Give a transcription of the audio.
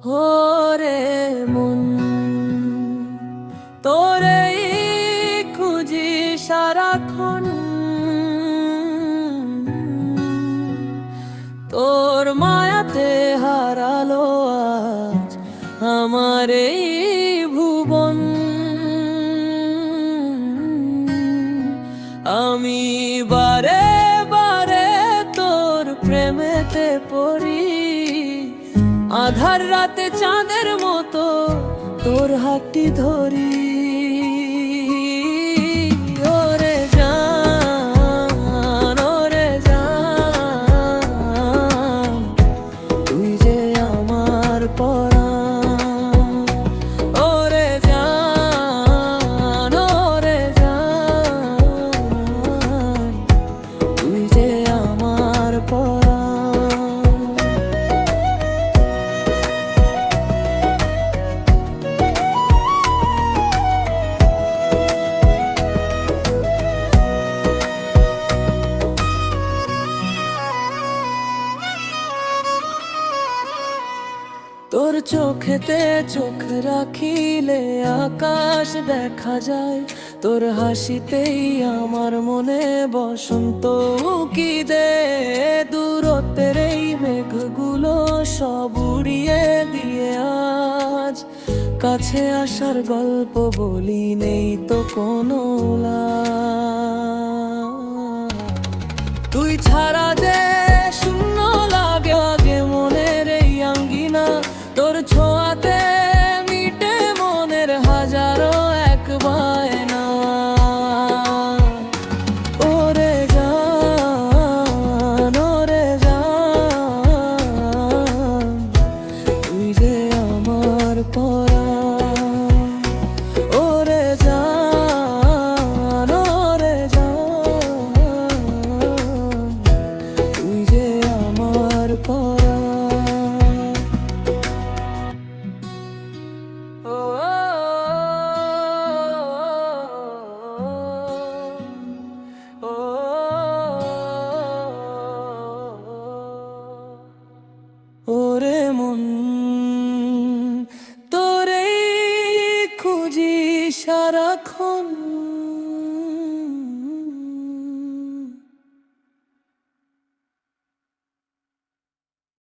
ওরে মন, তোরেই খুঁজি সারাক্ষণ। তোর মায়াতে হারালো আজ আমার এই ভুবন। আমি বারে বারে তোর প্রেমেতে পড়ি, আধার রাতে চাঁদের মতো তোর হাতটি ধরি। ওরে জান, ওরে জান, তুই যে আমার পরাণ। ওরে জান, ওরে জান, তুই যে আমার পরাণ। তোর চোখেতে চোখ রাখিলে আকাশ দেখা যায়, তোর হাসিতেই আমার মনে বসন্ত উকি দে। দূরত্বের এই মেঘগুলো সব উড়িয়ে দিয়ে আজ কাছে আসার গল্প বলি, নেই তো কোনো লাজ। তুই ছাড়া যে শূন্য লাগে আগে মনের এই আঙ্গিনা, তোর ছোঁয়াতে মিটে মনের হাজারো এক বায়না। ওরে জান, ওরে জান, তুই যে আমার পরাণ। ওরে জান, ওরে জান, তুই যে আমার পরাণ। ও ও ওরে মন, তোরেই খুঁজি সারাক্ষণ।